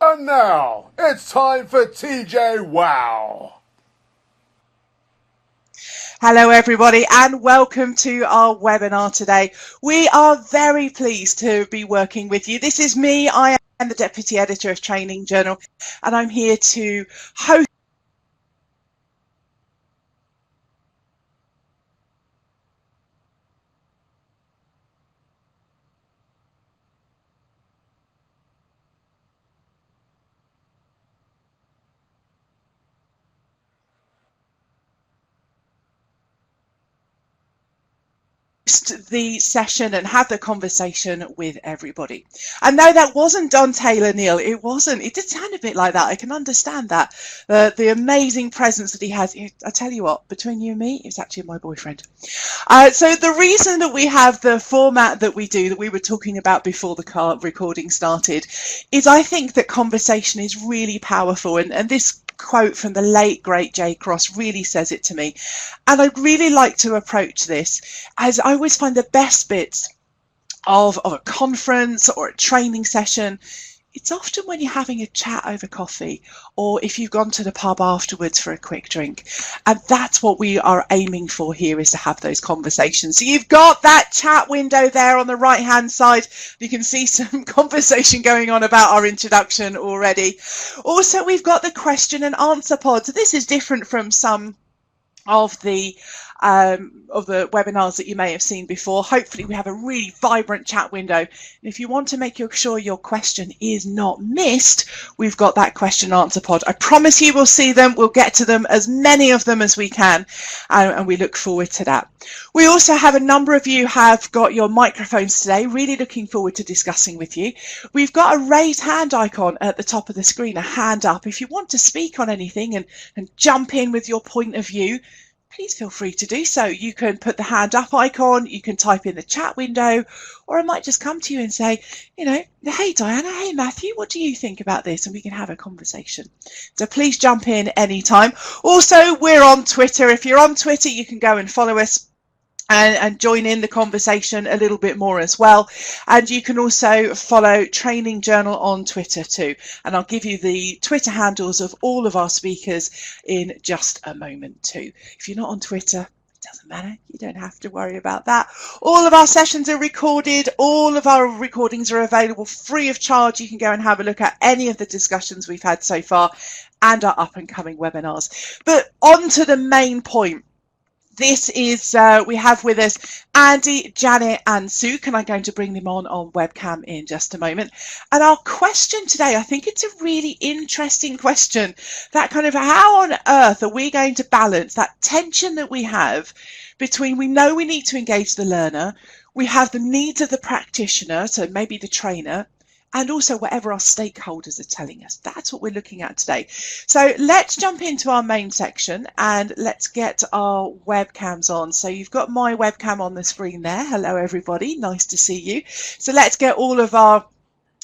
And now, it's time for TJwow. Hello everybody and welcome to our webinar today. We are very pleased to be working with you. This is me, I am the Deputy Editor of Training Journal, and I'm here to host the session and have the conversation with everybody. And no, that wasn't Don Taylor, Neil. It wasn't. It did sound a bit like that. I can understand that. The amazing presence that he has. I tell you what, between you and me, it's actually my boyfriend. So the reason that we have the format that we do, that we were talking about before the recording started, is I think that conversation is really powerful. And this quote from the late great J. Cross really says it to me, and I'd really like to approach this as I always find the best bits of a conference or a training session. It's often when you're having a chat over coffee, or if you've gone to the pub afterwards for a quick drink. And that's what we are aiming for here, is to have those conversations. So you've got that chat window there on the right hand side. You can see some conversation going on about our introduction already. Also, we've got the question and answer pod. So this is different from some of the webinars that you may have seen before. Hopefully we have a really vibrant chat window. And if you want to make sure your question is not missed, we've got that question and answer pod. I promise you we'll see them. We'll get to them, as many of them as we can, and we look forward to that. We also have a number of you have got your microphones today. Really looking forward to discussing with you. We've got a raise hand icon at the top of the screen, a hand up. If you want to speak on anything and jump in with your point of view, please feel free to do so. You can put the hand up icon, you can type in the chat window, or I might just come to you and say, you know, hey Diana, hey Matthew, what do you think about this? And we can have a conversation. So please jump in anytime. Also, we're on Twitter. If you're on Twitter, you can go and follow us and join in the conversation a little bit more as well. And you can also follow Training Journal on Twitter too. And I'll give you the Twitter handles of all of our speakers in just a moment too. If you're not on Twitter, it doesn't matter. You don't have to worry about that. All of our sessions are recorded. All of our recordings are available free of charge. You can go and have a look at any of the discussions we've had so far and our up and coming webinars. But on to the main point. This is, we have with us Andy, Janet and Sukh, and I'm going to bring them on webcam in just a moment. And our question today, I think it's a really interesting question, that kind of how on earth are we going to balance that tension that we have between, we know we need to engage the learner, we have the needs of the practitioner, so maybe the trainer, and also whatever our stakeholders are telling us. That's what we're looking at today. So let's jump into our main section and let's get our webcams on. So you've got my webcam on the screen there. Hello, everybody. Nice to see you. So let's get all of our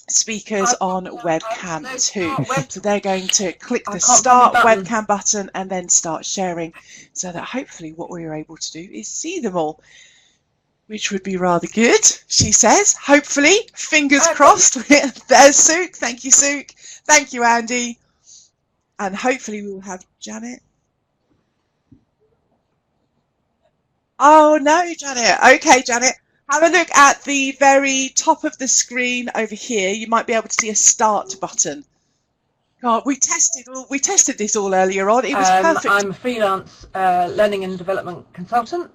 speakers on webcam too. So they're going to click the start webcam button and then start sharing, so that hopefully what we're able to do is see them all, which would be rather good, she says. Hopefully, fingers crossed. There's Sukh. Thank you, Sukh. Thank you, Andy. And hopefully we will have Janet. Oh, no, Janet. Okay, Janet. Have a look at the very top of the screen over here. You might be able to see a start button. God, we tested this all earlier on. It was perfect. I'm a freelance learning and development consultant.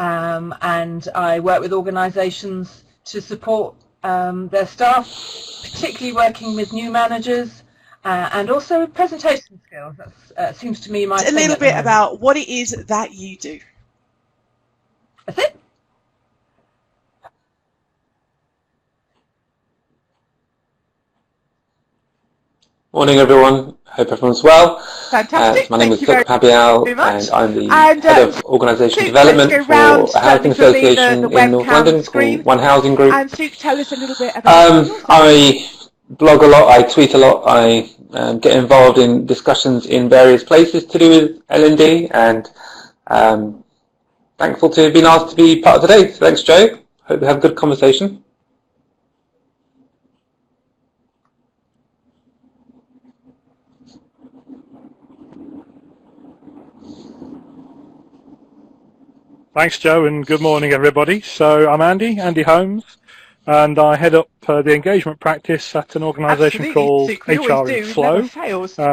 And I work with organisations to support their staff, particularly working with new managers, and also presentation skills. That seems to me my thing. A little bit about what it is that you do. That's it. Morning, everyone. Hope everyone's well. Fantastic. My name is Sukh Pabial, and I'm the head of organisation development for a housing association in North London called One Housing Group. And Sukh, tell us a little bit about I blog a lot, I tweet a lot, I get involved in discussions in various places to do with L&D, and thankful to have been asked to be part of today. So thanks, Joe. Hope we have a good conversation. Thanks, Joe, and good morning, everybody. So I'm Andy Holmes, and I head up the engagement practice at an organisation called HR in Flow.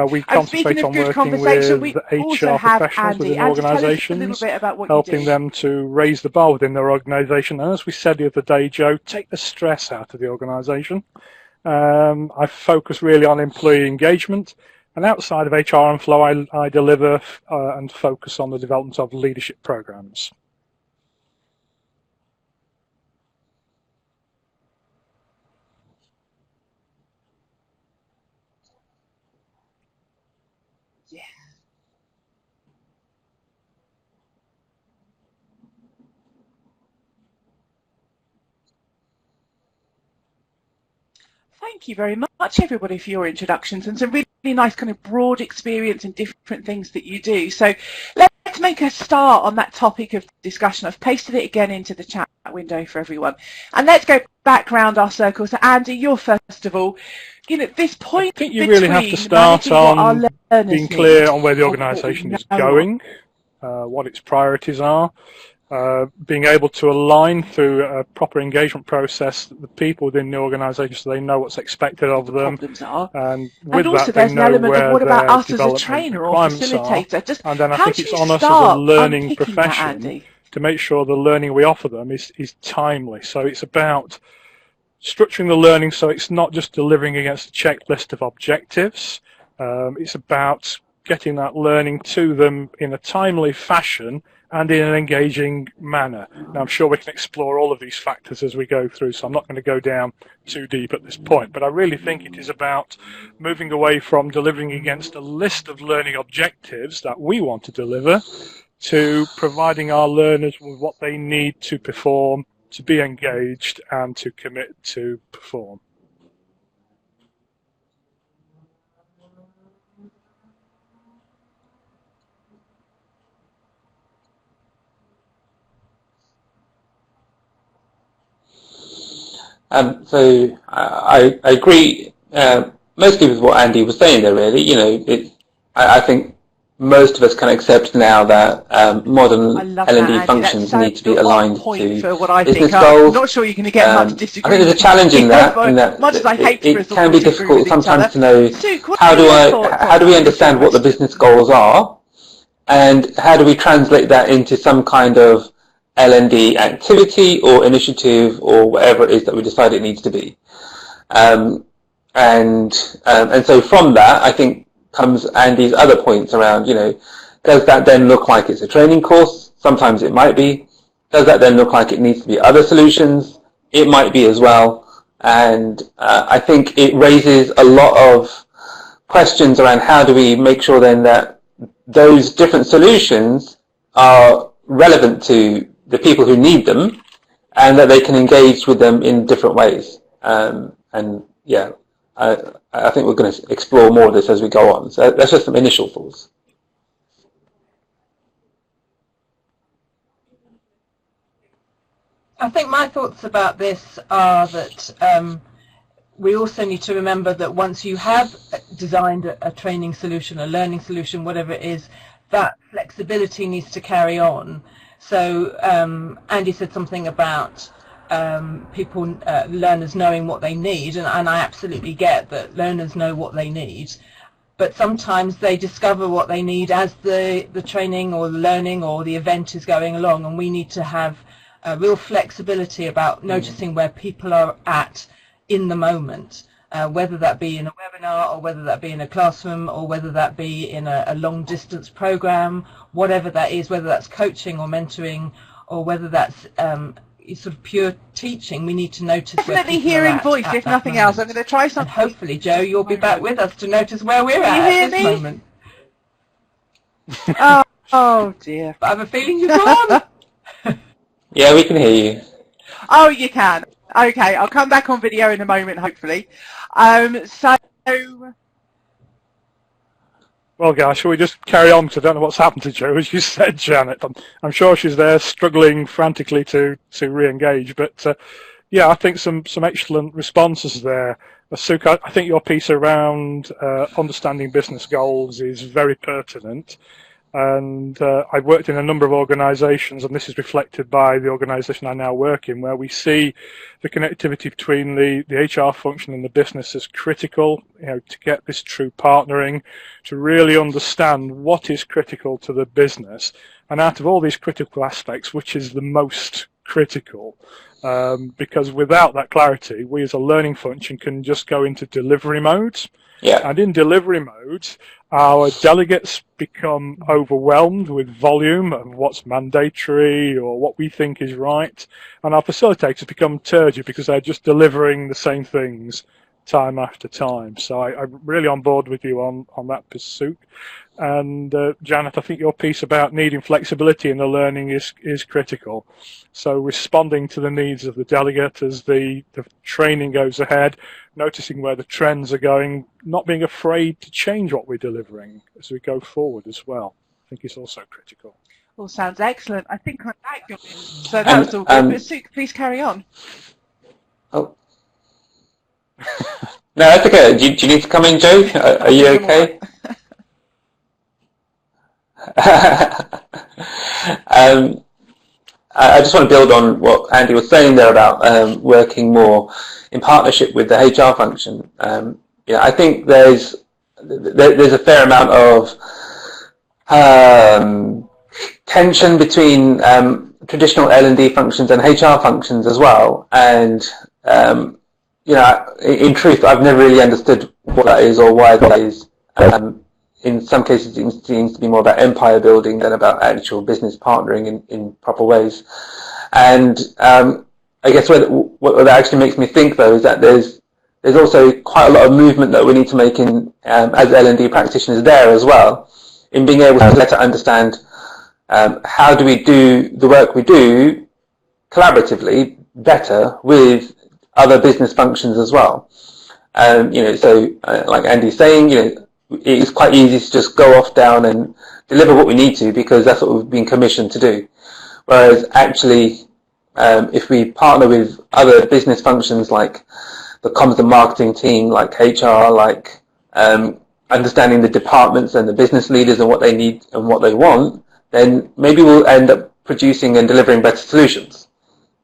We concentrate on working with HR professionals within organisations, helping them to raise the bar within their organisation. And as we said the other day, Joe, take the stress out of the organisation. I focus really on employee engagement. And outside of HR and Flow, I deliver and focus on the development of leadership programs. Yeah. Thank you very much, everybody, for your introductions and some really nice kind of broad experience and different things that you do. So let's make a start on that topic of discussion. I've pasted it again into the chat window for everyone. And let's go back round our circle. So Andy, you're first of all, you know, this point I think you really have to start on being clear on where the organisation is going, what its priorities are, being able to align through a proper engagement process the people within the organisation so they know what's expected of them, and with also that there's they an element know of what where about us their as a development trainer or requirements facilitator. Just and then I how think do it's you on us as a start learning unpicking that, profession Andy? to make sure the learning we offer them is timely. So it's about structuring the learning so it's not just delivering against a checklist of objectives. It's about getting that learning to them in a timely fashion and in an engaging manner. Now, I'm sure we can explore all of these factors as we go through, so I'm not going to go down too deep at this point. But I really think it is about moving away from delivering against a list of learning objectives that we want to deliver to providing our learners with what they need to perform, to be engaged, and to commit to perform. So I agree mostly with what Andy was saying there, really. You know, I think most of us can accept now that modern L&D functions need to be aligned to business goals. I'm not sure you're going to get much disagreement. I think there's a challenge in that, much as I hate it can be difficult sometimes to know Sukh, how do we understand what the business goals are, and how do we translate that into some kind of L&D activity or initiative or whatever it is that we decide it needs to be. And so from that, I think comes Andy's other points around, you know, does that then look like it's a training course? Sometimes it might be. Does that then look like it needs to be other solutions? It might be as well. And I think it raises a lot of questions around how do we make sure then that those different solutions are relevant to the people who need them and that they can engage with them in different ways. And yeah, I think we're going to explore more of this as we go on. So that's just some initial thoughts. I think my thoughts about this are that we also need to remember that once you have designed a training solution, a learning solution, whatever it is, that flexibility needs to carry on. So Andy said something about learners knowing what they need, and I absolutely get that learners know what they need, but sometimes they discover what they need as the training or the learning or the event is going along, and we need to have a real flexibility about noticing where people are at in the moment, whether that be in a webinar or whether that be in a classroom or whether that be in a long distance program, whatever that is, whether that's coaching or mentoring or whether that's sort of pure teaching. We need to notice definitely hearing voice, if nothing else. I'm going to try something. And hopefully, Joe, you'll be back with us to notice where we're at this moment. Oh dear. But I have a feeling you're gone. Yeah, we can hear you. Oh, you can. Okay, I'll come back on video in a moment, hopefully. Well, guys, shall we just carry on? Because I don't know what's happened to Jo, as you said, Janet. I'm sure she's there struggling frantically to re-engage. But, yeah, I think some excellent responses there. Sukh, I think your piece around understanding business goals is very pertinent. And I've worked in a number of organisations, and this is reflected by the organisation I now work in, where we see the connectivity between the HR function and the business as critical, to get this true partnering, to really understand what is critical to the business. And out of all these critical aspects, which is the most critical? Because without that clarity, we as a learning function can just go into delivery mode. Yeah. And in delivery mode, our delegates become overwhelmed with volume of what's mandatory or what we think is right. And our facilitators become turgid because they're just delivering the same things time after time. So I'm really on board with you on that pursuit. And Janet, I think your piece about needing flexibility in the learning is critical. So responding to the needs of the delegate as the training goes ahead, noticing where the trends are going, not being afraid to change what we're delivering as we go forward as well, I think is also critical. All sounds excellent. I think I'm back, John. So that was all good. But Sukh, please carry on. Oh. No, that's okay. Do you need to come in, Joe? Are you okay? I just want to build on what Andy was saying there about working more in partnership with the HR function. I think there's a fair amount of tension between traditional L&D functions and HR functions as well. And in truth, I've never really understood what that is or why that is. In some cases, it seems to be more about empire building than about actual business partnering in proper ways. And I guess what that actually makes me think, though, is that there's also quite a lot of movement that we need to make in as L&D practitioners there as well, in being able to better understand how do we do the work we do collaboratively better with other business functions as well. Like Andy's saying, it's quite easy to just go off down and deliver what we need to because that's what we've been commissioned to do. Whereas actually, if we partner with other business functions like the comms and marketing team, like HR, like understanding the departments and the business leaders and what they need and what they want, then maybe we'll end up producing and delivering better solutions.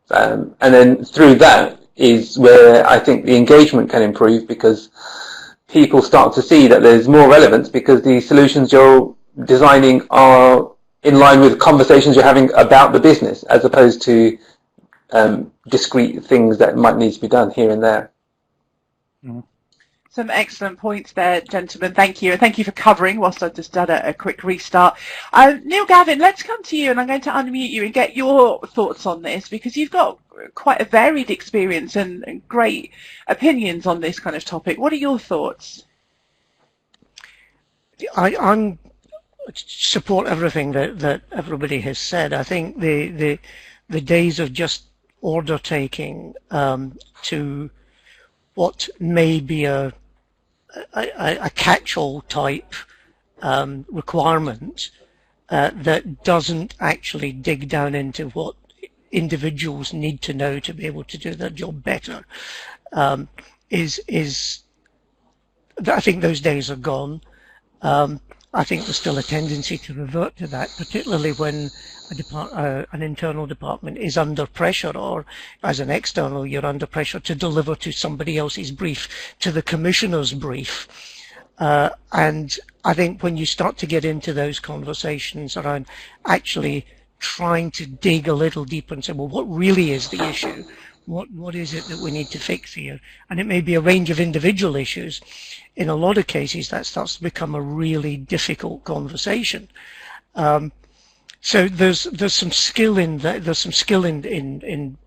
And then through that is where I think the engagement can improve because people start to see that there's more relevance because the solutions you're designing are in line with conversations you're having about the business as opposed to discrete things that might need to be done here and there. Mm. Some excellent points there, gentlemen. Thank you. And thank you for covering whilst I've just done a quick restart. Neil Gavin, let's come to you, and I'm going to unmute you and get your thoughts on this because you've got quite a varied experience and great opinions on this kind of topic. What are your thoughts? I support everything that everybody has said. I think the days of just order taking to what may be a catch-all type requirement that doesn't actually dig down into what individuals need to know to be able to do their job better is I think those days are gone. I think there's still a tendency to revert to that, particularly when an internal department is under pressure, or as an external, you're under pressure to deliver to somebody else's brief, to the commissioner's brief. And I think when you start to get into those conversations around actually trying to dig a little deeper and say, well, what really is the issue? What is it that we need to fix here? And it may be a range of individual issues. In a lot of cases, that starts to become a really difficult conversation. So there's some skill in that. There's some skill in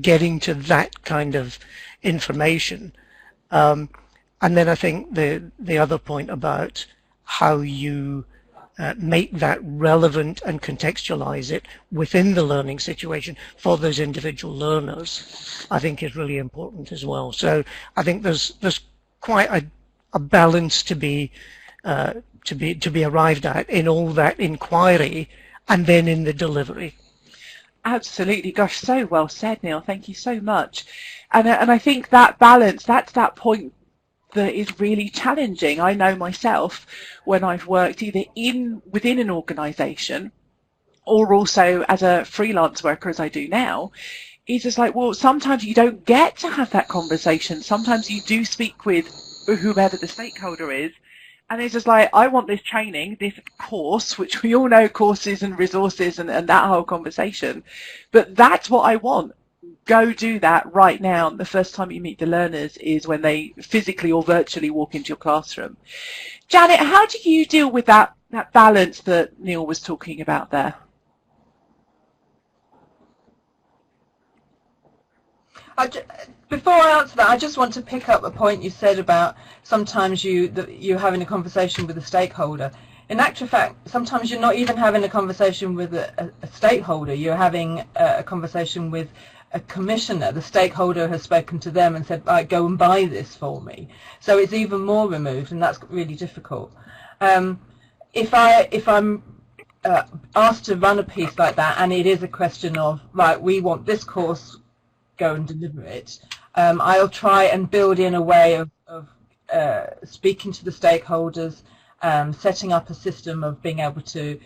getting to that kind of information. And then I think the other point about how you make that relevant and contextualize it within the learning situation for those individual learners, I think is really important as well. So I think there's quite a balance to be arrived at in all that inquiry and then in the delivery. Absolutely. Gosh, so well said, Neil. Thank you so much. And I think that balance, that's that point that is really challenging. I know myself when I've worked either within an organisation or also as a freelance worker, as I do now, it's just like, well, sometimes you don't get to have that conversation. Sometimes you do speak with whoever the stakeholder is, and it's just like, I want this training, this course, which we all know courses and resources and that whole conversation, but that's what I want. Go do that right now. The first time you meet the learners is when they physically or virtually walk into your classroom. Janet, how do you deal with that balance that Neil was talking about there? Before I answer that, I just want to pick up a point you said about sometimes you're having a conversation with a stakeholder. In actual fact, sometimes you're not even having a conversation with a stakeholder. You're having a conversation with a commissioner. The stakeholder has spoken to them and said, right, go and buy this for me. So it's even more removed, and that's really difficult. If I'm asked to run a piece like that, and it is a question of, right, we want this course, go and deliver it, I'll try and build in a way of speaking to the stakeholders, setting up a system of being able to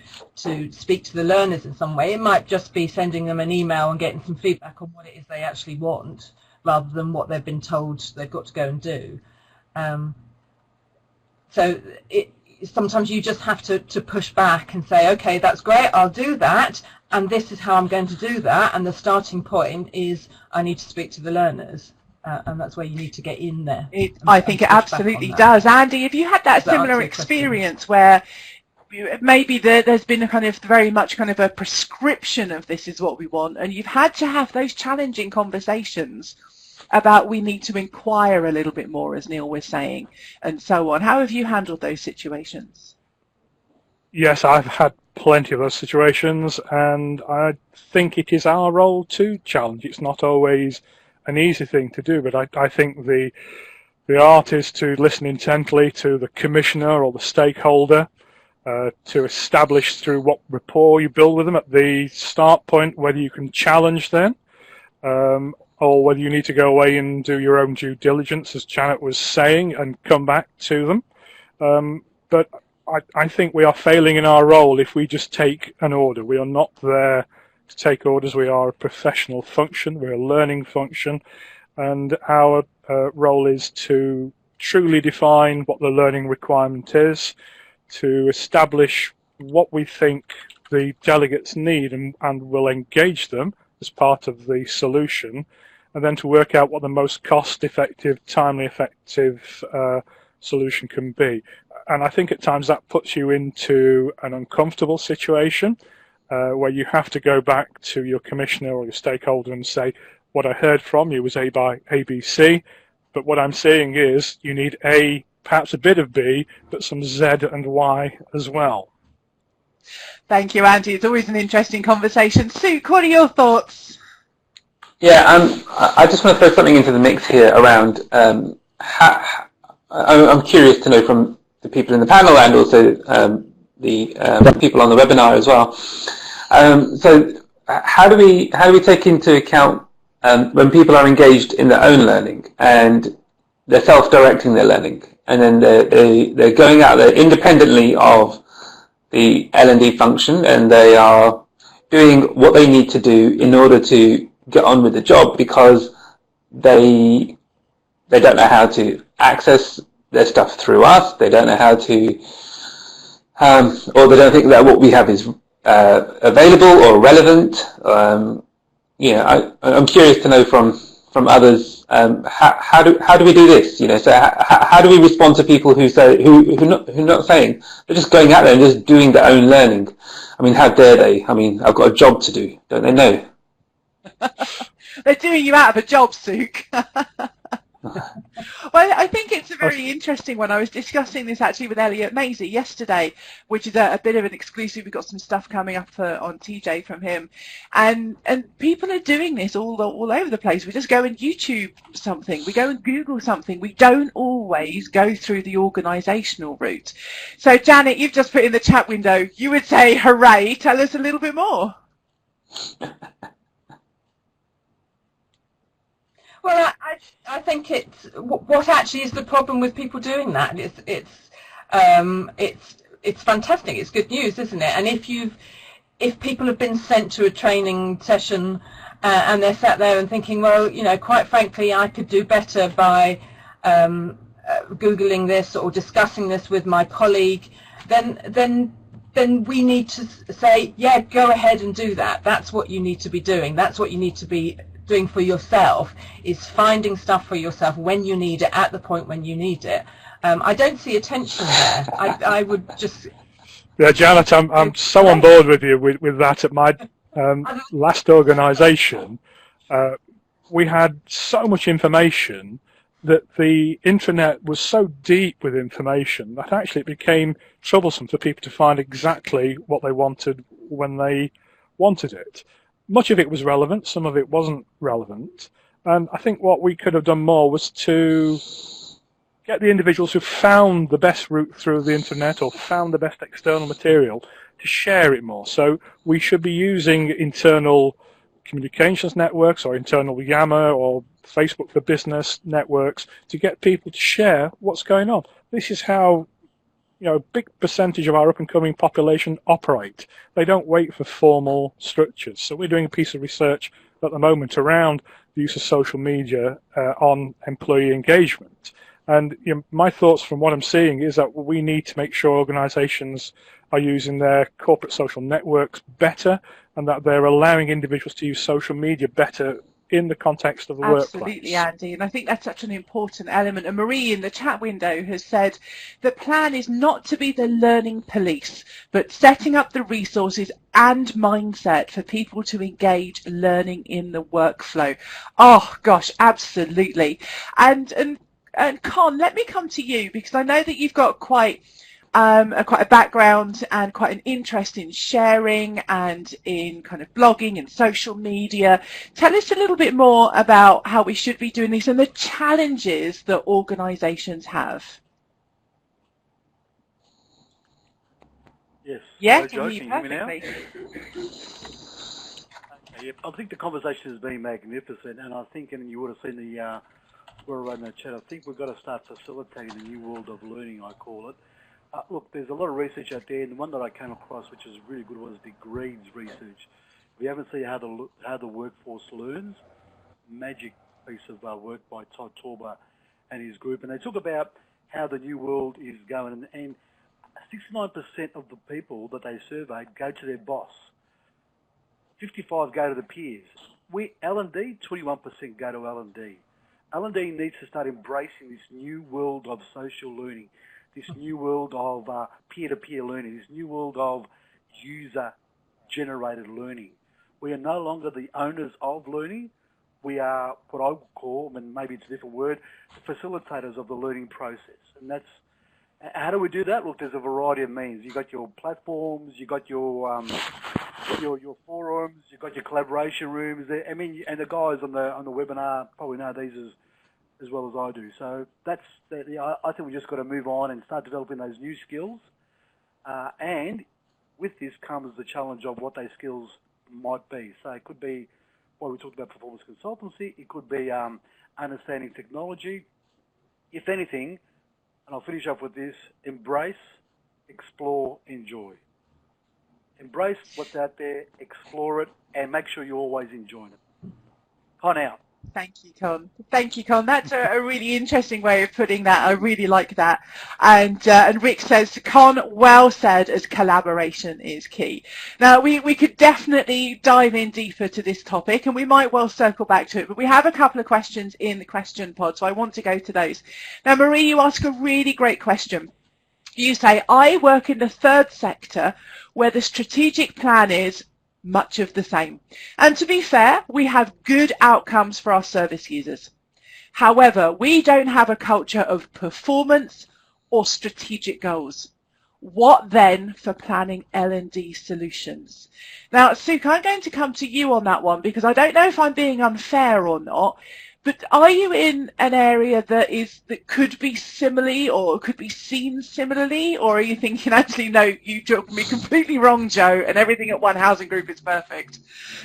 speak to the learners in some way. It might just be sending them an email and getting some feedback on what it is they actually want, rather than what they've been told they've got to go and do. So sometimes you just have to push back and say, okay, that's great, I'll do that, and this is how I'm going to do that, and the starting point is I need to speak to the learners, and that's where you need to get in there. I think it absolutely does. Andy, have you had that similar experience where maybe there's been a kind of very much kind of a prescription of this is what we want, and you've had to have those challenging conversations about we need to inquire a little bit more, as Neil was saying, and so on? How have you handled those situations? Yes, I've had plenty of those situations, and I think it is our role to challenge. It's not always an easy thing to do, but I think the art is to listen intently to the commissioner or the stakeholder, to establish through what rapport you build with them at the start point whether you can challenge them, or whether you need to go away and do your own due diligence, as Janet was saying, and come back to them. But I think we are failing in our role if we just take an order. We are not there to take orders. We are a professional function. We're a learning function. And our role is to truly define what the learning requirement is, to establish what we think the delegates need, and will engage them as part of the solution, and then to work out what the most cost-effective, timely effective solution can be. And I think at times that puts you into an uncomfortable situation where you have to go back to your commissioner or your stakeholder and say, what I heard from you was A by ABC, but what I'm saying is you need A, perhaps a bit of B, but some Z and Y as well. Thank you, Andy. It's always an interesting conversation. Sukh, what are your thoughts? Yeah, I just want to throw something into the mix here around I'm curious to know from the people in the panel and also the people on the webinar as well. So how do we take into account when people are engaged in their own learning and they're self-directing their learning, and then they're going out there independently of the L&D function, and they are doing what they need to do in order to get on with the job because they don't know how to access their stuff through us, they don't know how to, or they don't think that what we have is available or relevant. I'm curious to know from others, how do we do this? So how do we respond to people who say who are not saying, they're just going out there and just doing their own learning? I mean, how dare they? I mean, I've got a job to do, don't they know? They're doing you out of a job, Sukh. Well, I think it's a very interesting one. I was discussing this actually with Elliot Maisie yesterday, which is a bit of an exclusive. We've got some stuff coming up on TJ from him, and people are doing this all over the place. We just go and YouTube something, we go and Google something. We don't always go through the organisational route. So, Janet, you've just put in the chat window, you would say, hooray, tell us a little bit more. Well, I think it's what actually is the problem with people doing that. It's fantastic. It's good news, isn't it? And if people have been sent to a training session and they're sat there and thinking, well, you know, quite frankly, I could do better by Googling this or discussing this with my colleague, then we need to say, yeah, go ahead and do that. That's what you need to be doing. That's what you need to be doing for yourself, is finding stuff for yourself when you need it, at the point when you need it. I don't see a tension there. I would just... Yeah, Janet, I'm so on board with you with that. At my last organisation, we had so much information that the intranet was so deep with information that actually it became troublesome for people to find exactly what they wanted when they wanted it. Much of it was relevant, some of it wasn't relevant, and I think what we could have done more was to get the individuals who found the best route through the internet or found the best external material to share it more. So we should be using internal communications networks or internal Yammer or Facebook for Business networks to get people to share what's going on. This is how, you know, a big percentage of our up-and-coming population operate. They don't wait for formal structures. So we're doing a piece of research at the moment around the use of social media on employee engagement. And you know, my thoughts from what I'm seeing is that we need to make sure organizations are using their corporate social networks better and that they're allowing individuals to use social media better in the context of the workplace. Absolutely, Andy, and I think that's such an important element. And Marie in the chat window has said the plan is not to be the learning police, but setting up the resources and mindset for people to engage learning in the workflow. Oh gosh, absolutely. And Con, let me come to you, because I know that you've got quite a background and quite an interest in sharing and in kind of blogging and social media. Tell us a little bit more about how we should be doing this and the challenges that organisations have. Yes. Yeah, Hello, can you hear me now? perfectly. Okay, yep. I think the conversation has been magnificent, and I think, and you would have seen the we're in the chat, I think we've got to start facilitating the new world of learning, I call it. Look, there's a lot of research out there, and the one that I came across, which is really good, was the Green's research. If you haven't seen how the workforce learns, magic piece of work by Todd Torber and his group, and they talk about how the new world is going, and 69% of the people that they surveyed go to their boss, 55% go to the peers. L&D, 21% go to L&D. L&D needs to start embracing this new world of social learning, this new world of peer-to-peer learning, this new world of user-generated learning. We are no longer the owners of learning. We are what I would call, and maybe it's a different word, facilitators of the learning process. And that's, how do we do that? Look, there's a variety of means. You've got your platforms, you've got your forums, you've got your collaboration rooms. I mean, and the guys on the webinar probably know these as well as I do. So that's I think we just got to move on and start developing those new skills. And with this comes the challenge of what those skills might be. So it could be what we talked about, performance consultancy. It could be understanding technology. If anything, and I'll finish off with this: embrace, explore, enjoy. Embrace what's out there, explore it, and make sure you're always enjoying it. On out. Thank you, Con. Thank you, Con. That's a really interesting way of putting that. I really like that. And Rick says, Con, well said, as collaboration is key. Now, we could definitely dive in deeper to this topic, and we might well circle back to it, but we have a couple of questions in the question pod, so I want to go to those. Now, Marie, you ask a really great question. You say, I work in the third sector where the strategic plan is much of the same. And to be fair, we have good outcomes for our service users. However, we don't have a culture of performance or strategic goals. What then for planning L&D solutions? Now, Sukh, I'm going to come to you on that one because I don't know if I'm being unfair or not, But are you in an area that could be similarly or could be seen similarly, or are you thinking actually no, you took me completely wrong, Joe, and everything at one housing group is perfect?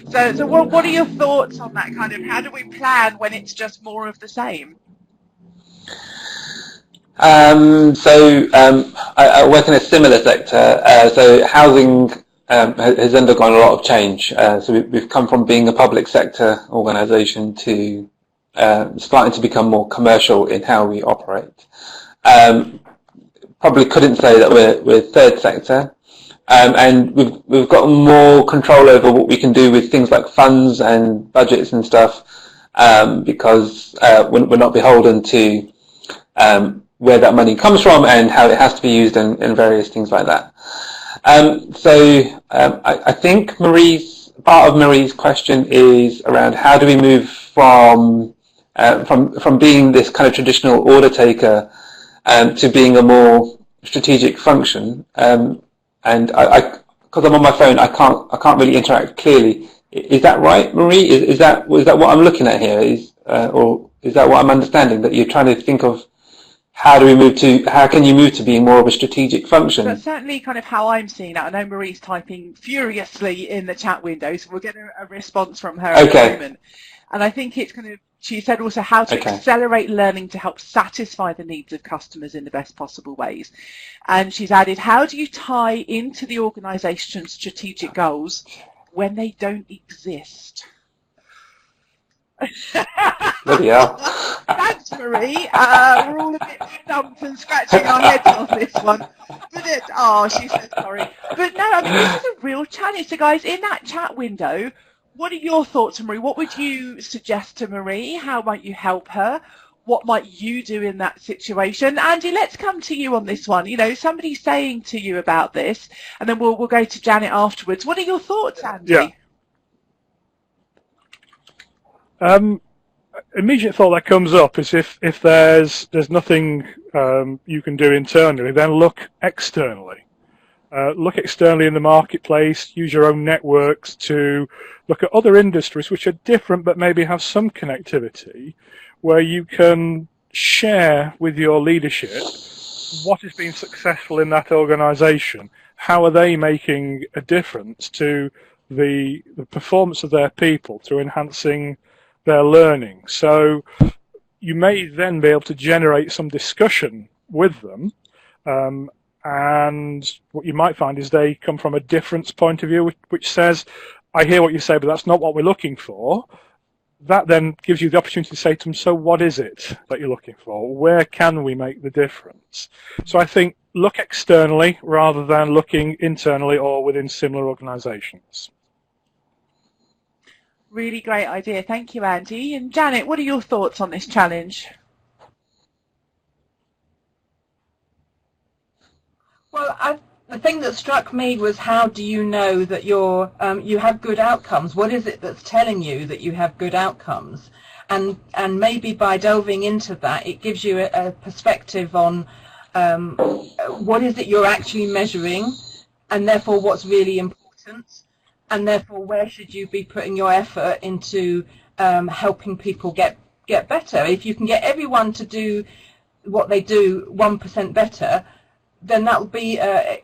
So what are your thoughts on that kind of? How do we plan when it's just more of the same? I work in a similar sector. So housing has undergone a lot of change. So we've come from being a public sector organisation to starting to become more commercial in how we operate. Probably couldn't say that we're third sector, and we've got more control over what we can do with things like funds and budgets and stuff, because we're not beholden to where that money comes from and how it has to be used and various things like that. I think part of Marie's question is around how do we move from being this kind of traditional order taker to being a more strategic function. And because I'm on my phone, I can't really interact clearly. Is that right, Marie? Is that what I'm looking at here? Or is that what I'm understanding? That you're trying to think of how can you move to being more of a strategic function? That's certainly kind of how I'm seeing it. I know Marie's typing furiously in the chat window, so we'll get a response from her in a moment. And I think it's kind of, she said also how to accelerate learning to help satisfy the needs of customers in the best possible ways. And she's added, how do you tie into the organisation's strategic goals when they don't exist? Bloody hell. Thanks, Marie. We're all a bit stumped and scratching our heads on this one. But she said sorry. But no, I mean, this is a real challenge. So guys, in that chat window, what are your thoughts, Marie? What would you suggest to Marie? How might you help her? What might you do in that situation? Andy, let's come to you on this one. You know, somebody's saying to you about this, and then we'll go to Janet afterwards. What are your thoughts, Andy? Yeah. Immediate thought that comes up is if there's nothing you can do internally, then look externally. Look externally in the marketplace, use your own networks to look at other industries which are different but maybe have some connectivity, where you can share with your leadership what has been successful in that organisation. How are they making a difference to the performance of their people through enhancing their learning? So you may then be able to generate some discussion with them, and what you might find is they come from a difference point of view, which says, I hear what you say, but that's not what we're looking for. That then gives you the opportunity to say to them, so what is it that you're looking for? Where can we make the difference? So I think look externally rather than looking internally or within similar organisations. Really great idea. Thank you, Andy. And Janet, what are your thoughts on this challenge? Well, the thing that struck me was, how do you know that you have good outcomes? What is it that's telling you that you have good outcomes? And maybe by delving into that, it gives you a perspective on what is it you're actually measuring, and therefore what's really important, and therefore where should you be putting your effort into helping people get better. If you can get everyone to do what they do 1% better, then that would be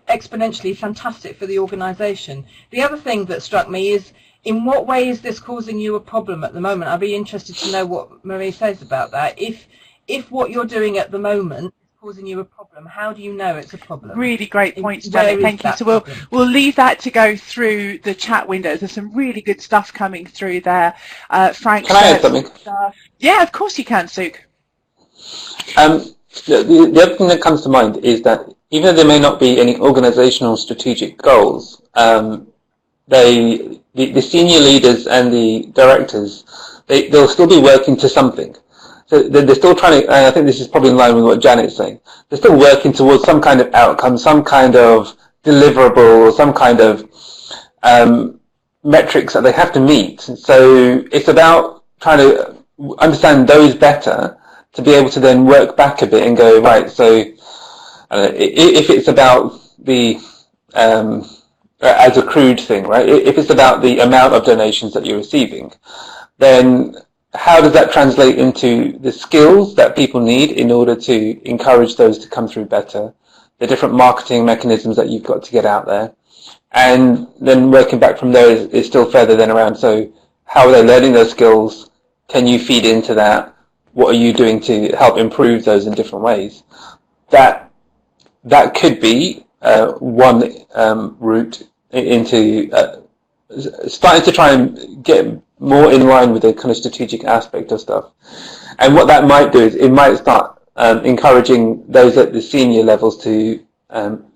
exponentially fantastic for the organisation. The other thing that struck me is, in what way is this causing you a problem at the moment? I'd be interested to know what Marie says about that. If what you're doing at the moment is causing you a problem, how do you know it's a problem? Really great points, Janet. Thank you. So we'll leave that to go through the chat windows. There's some really good stuff coming through there. Frank, can I add something? Yeah, of course you can, Sukh. The other thing that comes to mind is that even though there may not be any organizational strategic goals, the senior leaders and the directors, they'll still be working to something. So they're still trying to, and I think this is probably in line with what Janet's saying, they're still working towards some kind of outcome, some kind of deliverable, some kind of metrics that they have to meet. So it's about trying to understand those better to be able to then work back a bit and go, right, so if it's about the, as a crude thing, right, if it's about the amount of donations that you're receiving, then how does that translate into the skills that people need in order to encourage those to come through better, the different marketing mechanisms that you've got to get out there, and then working back from there is still further then around, so how are they learning those skills? Can you feed into that? What are you doing to help improve those in different ways? That could be one route into starting to try and get more in line with the kind of strategic aspect of stuff. And what that might do is it might start encouraging those at the senior levels to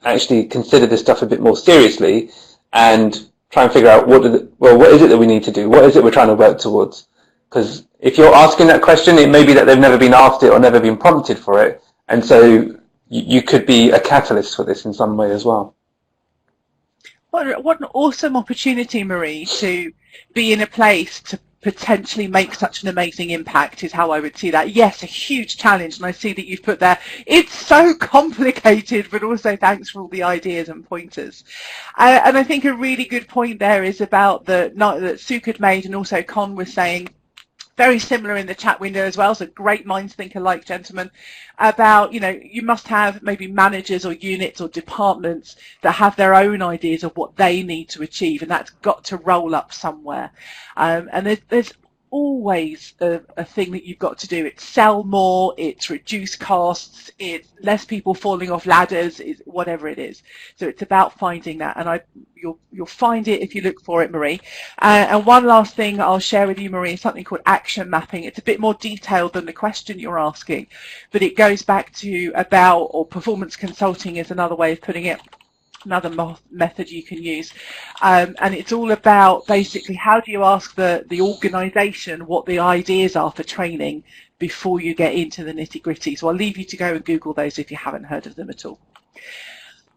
actually consider this stuff a bit more seriously and try and figure out what is it that we need to do? What is it we're trying to work towards? Because if you're asking that question, it may be that they've never been asked it or never been prompted for it. And so you could be a catalyst for this in some way as well. What an awesome opportunity, Marie, to be in a place to potentially make such an amazing impact is how I would see that. Yes, a huge challenge, and I see that you've put there, it's so complicated, but also thanks for all the ideas and pointers. And I think a really good point there is about that Sukh had made, and also Con was saying, very similar in the chat window as well, so great minds think alike, gentlemen, about, you must have maybe managers or units or departments that have their own ideas of what they need to achieve, and that's got to roll up somewhere. And there's always a thing that you've got to do. It's sell more, it's reduce costs, it's less people falling off ladders, it's whatever it is. So it's about finding that, and you'll find it if you look for it, Marie. And one last thing I'll share with you, Marie, is something called action mapping. It's a bit more detailed than the question you're asking, but it goes back to or performance consulting is another way of putting it. Another method you can use, and it's all about basically how do you ask the organisation what the ideas are for training before you get into the nitty-gritty. So I'll leave you to go and Google those if you haven't heard of them at all.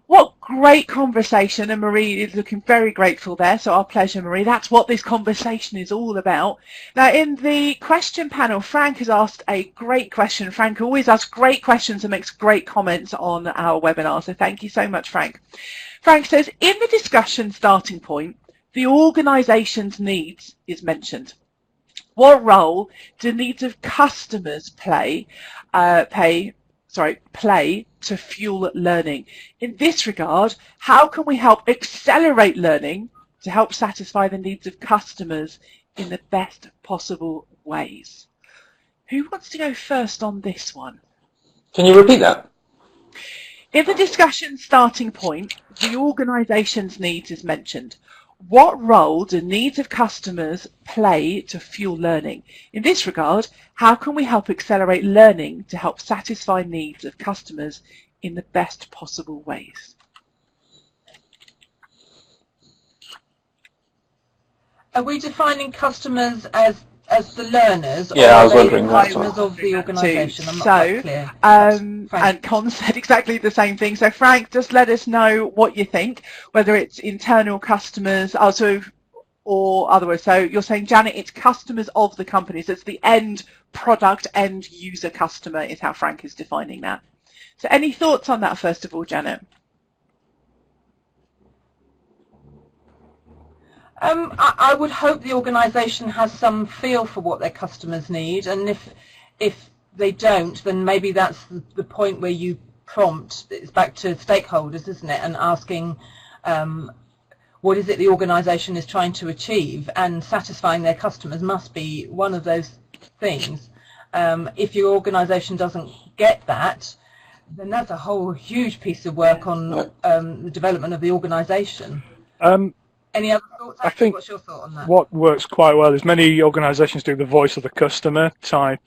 What great conversation, and Marie is looking very grateful there, so our pleasure, Marie. That's what this conversation is all about. Now, in the question panel, Frank has asked a great question. Frank always asks great questions and makes great comments on our webinar, so thank you so much, Frank. Frank says, in the discussion starting point, the organisation's needs is mentioned. What role do needs of customers play to fuel learning? In this regard, how can we help accelerate learning to help satisfy the needs of customers in the best possible ways? Who wants to go first on this one? Can you repeat that? In the discussion starting point, the organisation's needs is mentioned. What role do needs of customers play to fuel learning? In this regard, how can we help accelerate learning to help satisfy needs of customers in the best possible ways? Are we defining customers as the learners, Yeah, or I was are they wondering the that. customers of the organisation? I'm not So, quite clear. and Con said exactly the same thing. So Frank, just let us know what you think, whether it's internal customers, or otherwise. So you're saying, Janet, it's customers of the company. So it's the end product, end user customer is how Frank is defining that. So any thoughts on that, first of all, Janet? I would hope the organisation has some feel for what their customers need, and if they don't, then maybe that's the point where you prompt. It's back to stakeholders, isn't it, and asking what is it the organisation is trying to achieve, and satisfying their customers must be one of those things. If your organisation doesn't get that, then that's a whole huge piece of work on the development of the organisation. Any other thoughts? I think what's your thought on that? What works quite well is many organisations do the voice of the customer type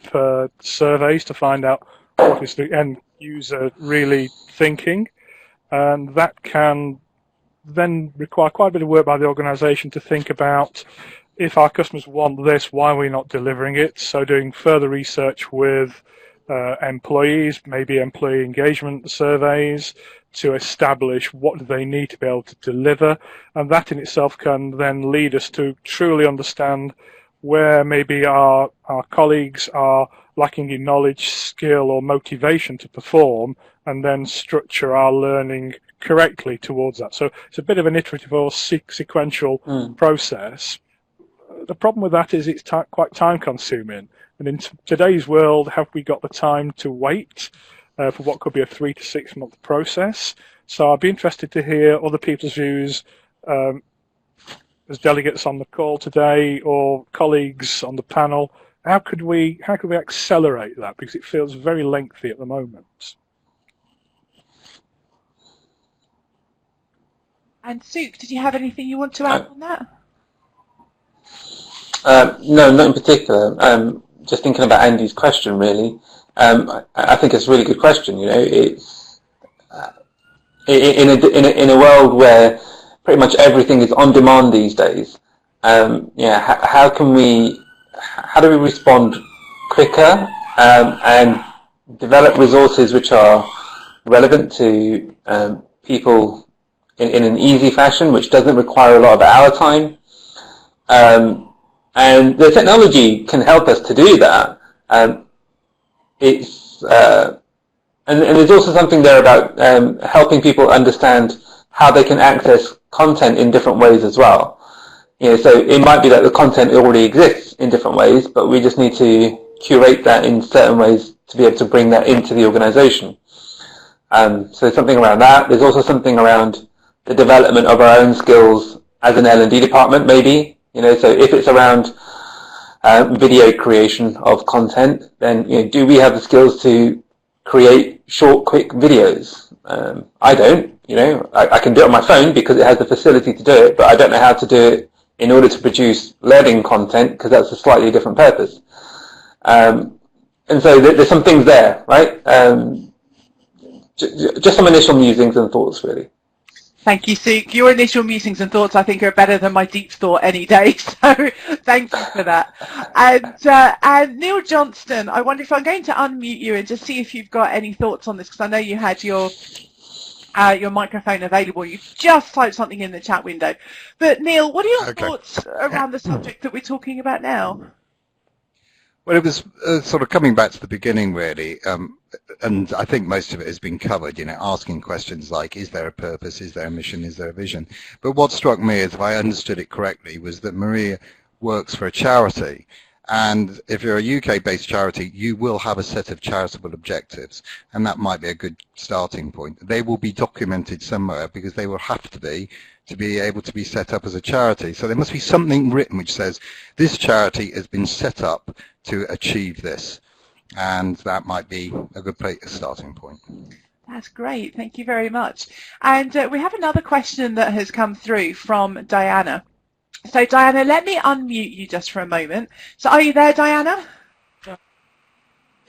surveys to find out what is the end user really thinking, and that can then require quite a bit of work by the organisation to think about, if our customers want this, why are we not delivering it? So doing further research with employees, maybe employee engagement surveys, to establish what do they need to be able to deliver, and that in itself can then lead us to truly understand where maybe our colleagues are lacking in knowledge, skill or motivation to perform, and then structure our learning correctly towards that. So it's a bit of an iterative or sequential process. the problem with that is it's quite time consuming. And in today's world, have we got the time to wait for what could be a 3 to 6 month process? So I'd be interested to hear other people's views as delegates on the call today or colleagues on the panel. How could we accelerate that? Because it feels very lengthy at the moment. And Sukh, did you have anything you want to add on that? No, not in particular. Just thinking about Andy's question, really. I think it's a really good question. You know, it's in a world where pretty much everything is on demand these days. How do we respond quicker and develop resources which are relevant to people in an easy fashion, which doesn't require a lot of our time? And the technology can help us to do that. And there's also something there about helping people understand how they can access content in different ways as well. You know, so it might be that the content already exists in different ways, but we just need to curate that in certain ways to be able to bring that into the organization. So there's something around that. There's also something around the development of our own skills as an L&D department, maybe. You know, so if it's around video creation of content, then do we have the skills to create short, quick videos? I don't. I can do it on my phone because it has the facility to do it, but I don't know how to do it in order to produce learning content because that's a slightly different purpose. And so there's some things there, right? Just some initial musings and thoughts, really. Thank you, Sukh. Your initial musings and thoughts, I think, are better than my deep thought any day. So thank you for that. And Neil Johnston, I wonder if I'm going to unmute you and just see if you've got any thoughts on this, because I know you had your microphone available. You've just typed something in the chat window. But Neil, what are your thoughts around the subject that we're talking about now? Well, it was sort of coming back to the beginning, really, and I think most of it has been covered, asking questions like, is there a purpose, is there a mission, is there a vision? But what struck me, as if I understood it correctly, was that Maria works for a charity. And if you're a UK-based charity, you will have a set of charitable objectives, and that might be a good starting point. They will be documented somewhere because they will have to be able to be set up as a charity. So there must be something written which says this charity has been set up to achieve this, and that might be a good starting point. That's great. Thank you very much. And we have another question that has come through from Diana. So Diana, let me unmute you just for a moment. So are you there, Diana?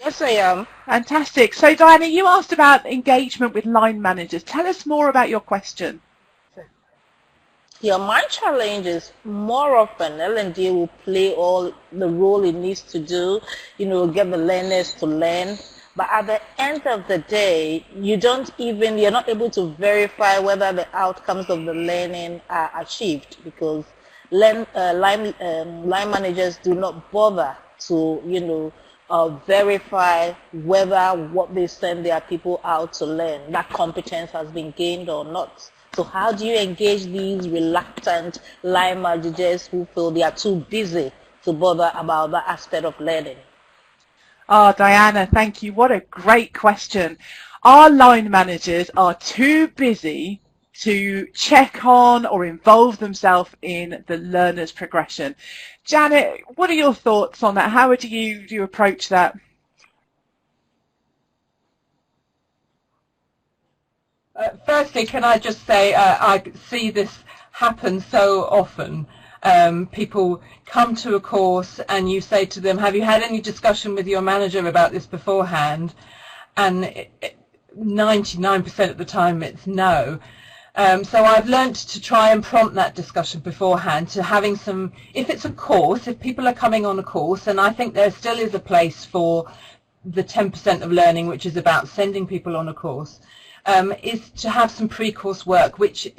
Yes, I am. Fantastic. So Diana, you asked about engagement with line managers. Tell us more about your question. Yeah, my challenge is more often L&D will play all the role it needs to do, get the learners to learn. But at the end of the day, you're not able to verify whether the outcomes of the learning are achieved, because line managers do not bother to, verify whether what they send their people out to learn, that competence has been gained or not. So how do you engage these reluctant line managers who feel they are too busy to bother about that aspect of learning? Oh, Diana, thank you. What a great question. Our line managers are too busy to check on or involve themselves in the learner's progression. Janet, what are your thoughts on that? How would you approach that? Firstly, can I just say I see this happen so often. People come to a course and you say to them, have you had any discussion with your manager about this beforehand? And 99% of the time it's no. So I've learnt to try and prompt that discussion beforehand to having some, if it's a course, if people are coming on a course, and I think there still is a place for the 10% of learning, which is about sending people on a course, is to have some pre-course work which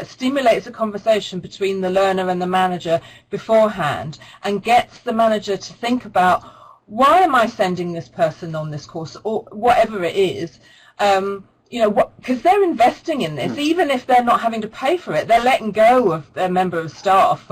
stimulates a conversation between the learner and the manager beforehand and gets the manager to think about, why am I sending this person on this course, or whatever it is, because they're investing in this, even if they're not having to pay for it. They're letting go of their member of staff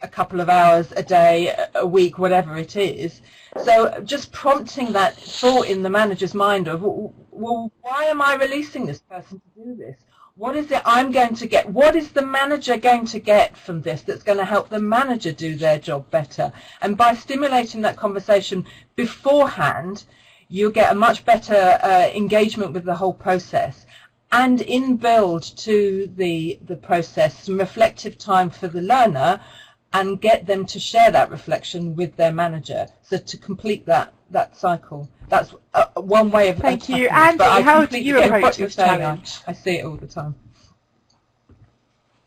a couple of hours a day, a week, whatever it is. So just prompting that thought in the manager's mind of, well, why am I releasing this person to do this? What is it I'm going to get? What is the manager going to get from this that's going to help the manager do their job better? And by stimulating that conversation beforehand, you'll get a much better engagement with the whole process. And inbuild to the process some reflective time for the learner, and get them to share that reflection with their manager, so to complete that cycle. That's one way of. Thank you, Andy. How do you approach this challenge? I see it all the time.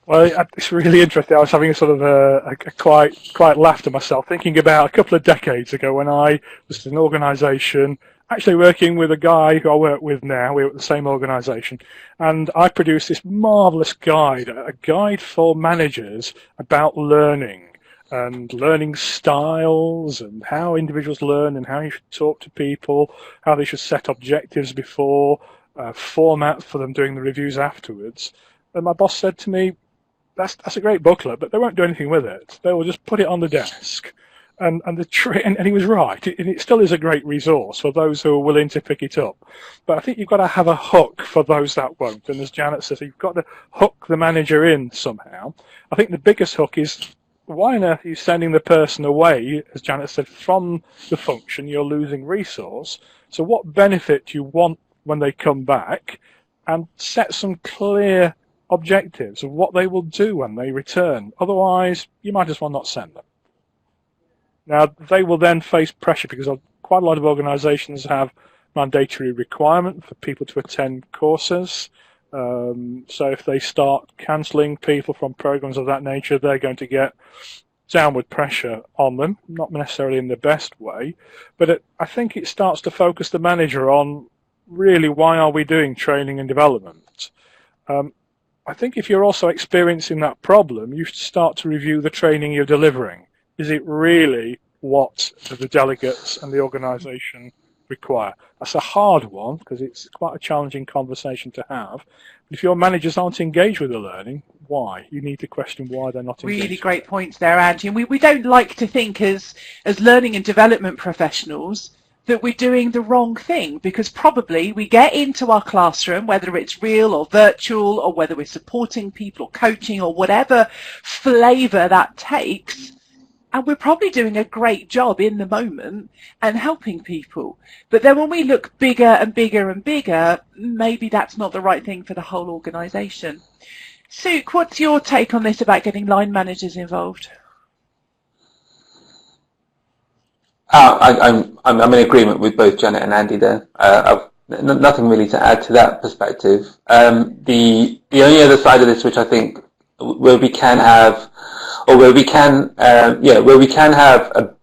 Well, it's really interesting. I was having a sort of a quite laugh to myself, thinking about a couple of decades ago when I was in an organisation, actually working with a guy who I work with now. We were at the same organisation, and I produced this marvellous guide, a guide for managers about learning and learning styles and how individuals learn and how you should talk to people, how they should set objectives before, format for them doing the reviews afterwards. And my boss said to me, that's a great booklet, but they won't do anything with it. They will just put it on the desk. And he was right. It still is a great resource for those who are willing to pick it up. But I think you've got to have a hook for those that won't. And as Janet says, you've got to hook the manager in somehow. I think the biggest hook is, why on earth are you sending the person away, as Janet said, from the function? You're losing resource. So what benefit do you want when they come back? And set some clear objectives of what they will do when they return. Otherwise, you might as well not send them. Now, they will then face pressure because quite a lot of organisations have mandatory requirement for people to attend courses. So if they start cancelling people from programs of that nature, they're going to get downward pressure on them, not necessarily in the best way. But I think it starts to focus the manager on, really, why are we doing training and development? I think if you're also experiencing that problem, you should start to review the training you're delivering. Is it really what the delegates and the organisation require? That's a hard one because it's quite a challenging conversation to have. But if your managers aren't engaged with the learning, why? You need to question why they're not engaged. Really great points there, Angie. And we don't like to think as learning and development professionals that we're doing the wrong thing, because probably we get into our classroom, whether it's real or virtual, or whether we're supporting people or coaching or whatever flavour that takes, and we're probably doing a great job in the moment and helping people. But then when we look bigger and bigger and bigger, maybe that's not the right thing for the whole organisation. Sukh, what's your take on this about getting line managers involved? I'm in agreement with both Janet and Andy there. I've nothing really to add to that perspective. The only other side of this, which I think where we can have a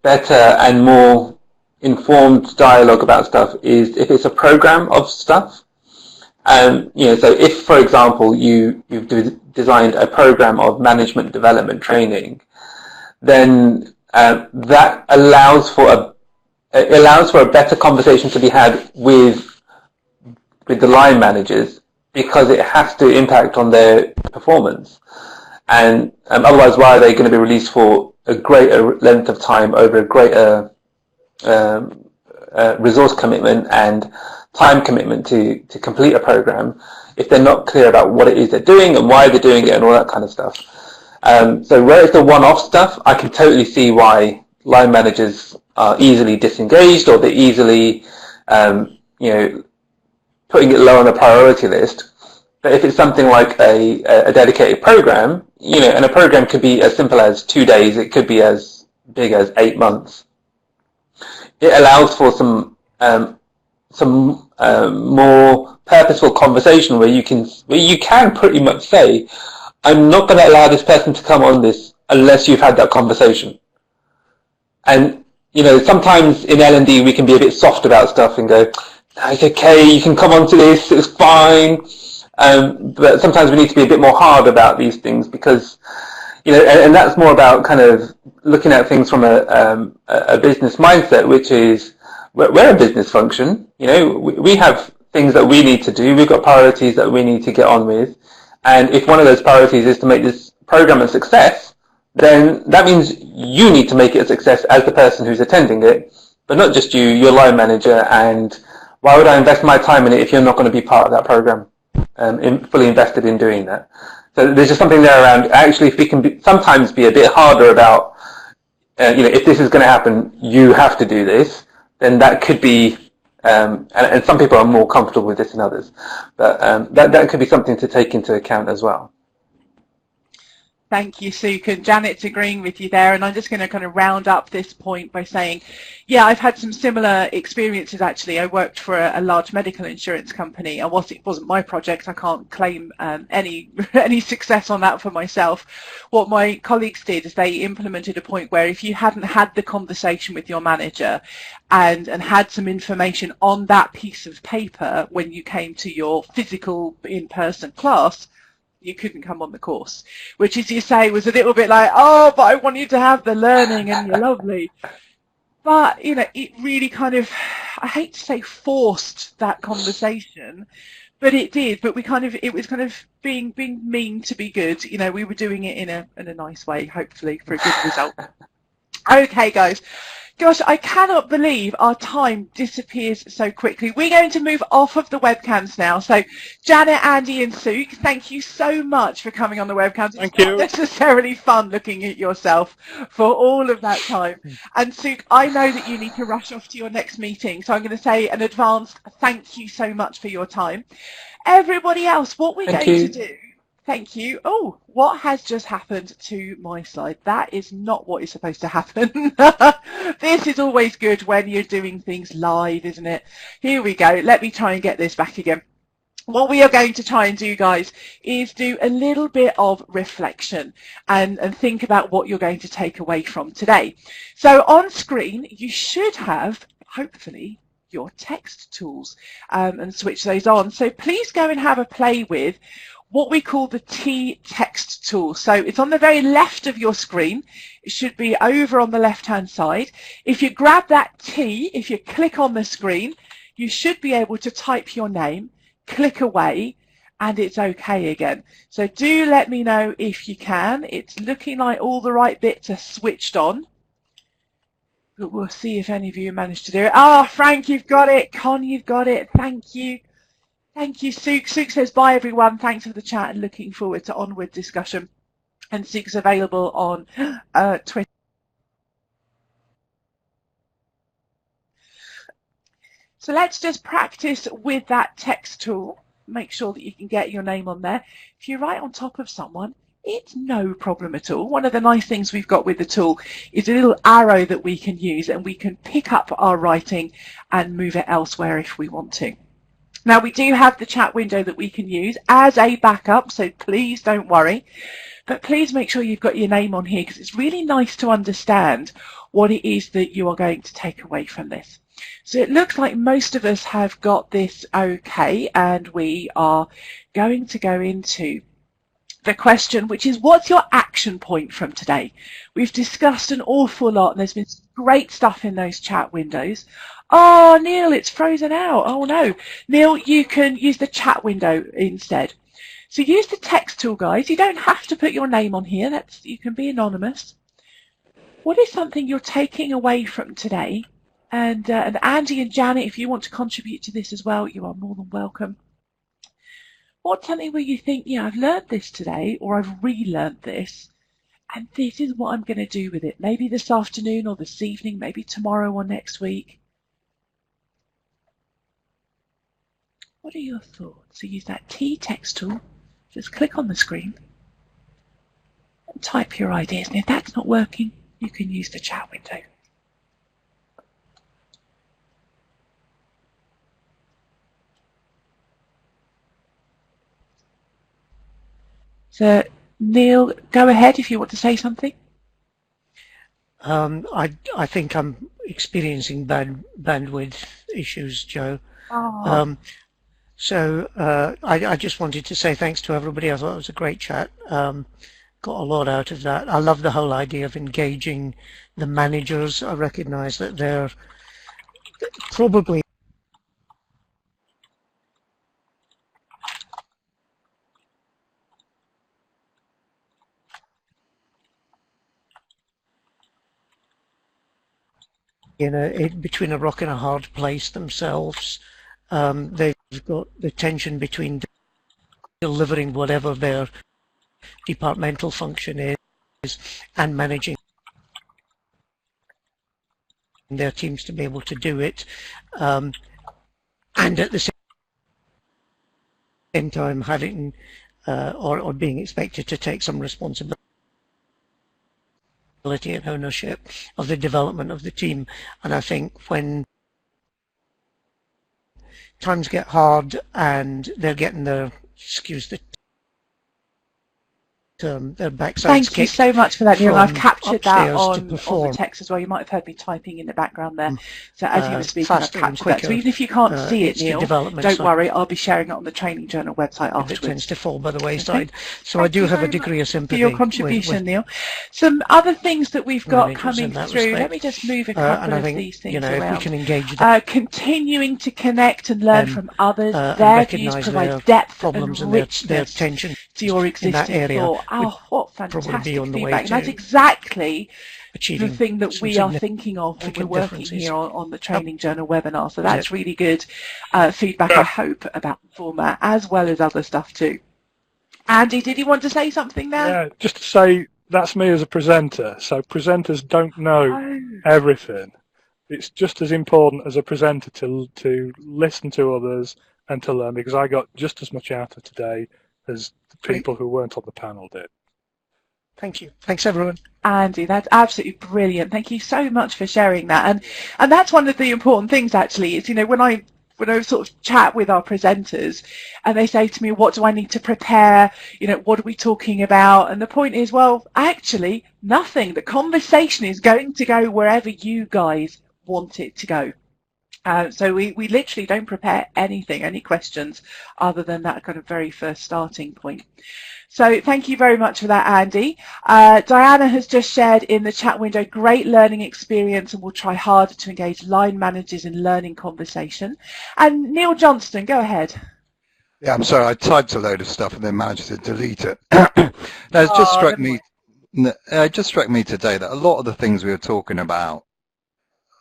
better and more informed dialogue about stuff is if it's a program of stuff. So if, for example, you've designed a program of management development training, then that allows for a better conversation to be had with the line managers, because it has to impact on their performance. And otherwise, why are they going to be released for a greater length of time over a greater resource commitment and time commitment to complete a program if they're not clear about what it is they're doing and why they're doing it and all that kind of stuff. So where it's the one-off stuff, I can totally see why line managers are easily disengaged, or they're easily, putting it low on the priority list. But if it's something like a dedicated program, and a program could be as simple as 2 days, it could be as big as 8 months. It allows for some more purposeful conversation where you can pretty much say, I'm not going to allow this person to come on this unless you've had that conversation. And, sometimes in L&D we can be a bit soft about stuff and go, no, it's okay, you can come on to this, it's fine. But sometimes we need to be a bit more hard about these things because, and that's more about kind of looking at things from a business mindset, which is, we're a business function. We have things that we need to do. We've got priorities that we need to get on with. And if one of those priorities is to make this program a success, then that means you need to make it a success as the person who's attending it, but not just you, your line manager. And why would I invest my time in it if you're not going to be part of that program, fully invested in doing that? So there's just something there around, actually, if we can sometimes be a bit harder about, if this is going to happen, you have to do this, then that could be, and some people are more comfortable with this than others, but that could be something to take into account as well. Thank you, Sukh, and Janet's agreeing with you there, and I'm just going to kind of round up this point by saying, yeah, I've had some similar experiences actually. I worked for a large medical insurance company, and whilst it wasn't my project, I can't claim any success on that for myself. What my colleagues did is they implemented a point where if you hadn't had the conversation with your manager and had some information on that piece of paper when you came to your physical in-person class, you couldn't come on the course, which, as you say, was a little bit like, oh, but I want you to have the learning and you're lovely. But, it really kind of, I hate to say forced that conversation, but it did. But it was kind of being mean to be good. We were doing it in a nice way, hopefully, for a good result. Okay, guys. Gosh, I cannot believe our time disappears so quickly. We're going to move off of the webcams now. So, Janet, Andy, and Sukh, thank you so much for coming on the webcams. Thank you. It's not necessarily fun looking at yourself for all of that time. And Sukh, I know that you need to rush off to your next meeting, so I'm going to say an advanced thank you so much for your time. Everybody else, what we're going to do... Thank you. Oh, what has just happened to my slide? That is not what is supposed to happen. This is always good when you're doing things live, isn't it? Here we go. Let me try and get this back again. What we are going to try and do, guys, is do a little bit of reflection and think about what you're going to take away from today. So on screen, you should have, hopefully, your text tools and switch those on. So please go and have a play with what we call the T text tool. So it's on the very left of your screen. It should be over on the left-hand side. If you grab that T, if you click on the screen, you should be able to type your name, click away, and it's okay again. So do let me know if you can. It's looking like all the right bits are switched on. But we'll see if any of you managed to do it. Ah, Frank, you've got it. Con, you've got it. Thank you. Thank you, Sukh. Sukh says, bye, everyone. Thanks for the chat and looking forward to onward discussion. And Sukh's available on Twitter. So let's just practice with that text tool. Make sure that you can get your name on there. If you're right on top of someone, it's no problem at all. One of the nice things we've got with the tool is a little arrow that we can use, and we can pick up our writing and move it elsewhere if we want to. Now, we do have the chat window that we can use as a backup, so please don't worry. But please make sure you've got your name on here, because it's really nice to understand what it is that you are going to take away from this. So it looks like most of us have got this okay, and we are going to go into the question, which is, what's your action point from today? We've discussed an awful lot, and there's been great stuff in those chat windows. Oh, Neil, it's frozen out. Oh, no. Neil, you can use the chat window instead. So use the text tool, guys. You don't have to put your name on here. You can be anonymous. What is something you're taking away from today? And Andy and Janet, if you want to contribute to this as well, you are more than welcome. What's something where you think, yeah, I've learned this today, or I've relearned this, and this is what I'm going to do with it. Maybe this afternoon or this evening, maybe tomorrow or next week. What are your thoughts? So use that T text tool. Just click on the screen and type your ideas. And if that's not working, you can use the chat window. So, Neil, go ahead if you want to say something. I think I'm experiencing bad bandwidth issues, Joe. Oh. So I just wanted to say thanks to everybody. I thought it was a great chat. Got a lot out of that. I love the whole idea of engaging the managers. I recognize that they're probably between a rock and a hard place themselves. They've got the tension between delivering whatever their departmental function is and managing their teams to be able to do it, and at the same time having or being expected to take some responsibility and ownership of the development of the team. And I think when times get hard and they're getting their, excuse the their backsides Thank you so much for that, Neil. I've captured that on the text as well. You might have heard me typing in the background there. So as you were speaking, I've captured that. So even if you can't see it, Neil, don't worry. I'll be sharing it on the Training Journal website afterwards. It tends to fall by the wayside. Okay. So I do have a degree of sympathy for your contribution, Neil. Some other things that we've got coming through. Let me just move a couple of these things around. If we can engage them, continuing to connect and learn from others. Their views provide depth and richness to your existing thought. Oh, what fantastic feedback. And that's exactly the thing that we are thinking of when we're working here on the Training Journal webinar. So that's really good feedback, I hope, about the format, as well as other stuff too. Andy, did you want to say something there? Yeah, just to say that's me as a presenter. So presenters don't know everything. It's just as important as a presenter to listen to others and to learn, because I got just as much out of today as the people who weren't on the panel did. Thank you. Thanks, everyone. Andy, that's absolutely brilliant. Thank you so much for sharing that. And that's one of the important things, actually, is, when I sort of chat with our presenters and they say to me, what do I need to prepare? What are we talking about? And the point is, well, actually, nothing. The conversation is going to go wherever you guys want it to go. So we literally don't prepare anything, any questions, other than that kind of very first starting point. So thank you very much for that, Andy. Diana has just shared in the chat window, great learning experience, and will try harder to engage line managers in learning conversation. And Neil Johnston, go ahead. Yeah, I'm sorry, I typed a load of stuff and then managed to delete it. Now, it just struck me today that a lot of the things we were talking about,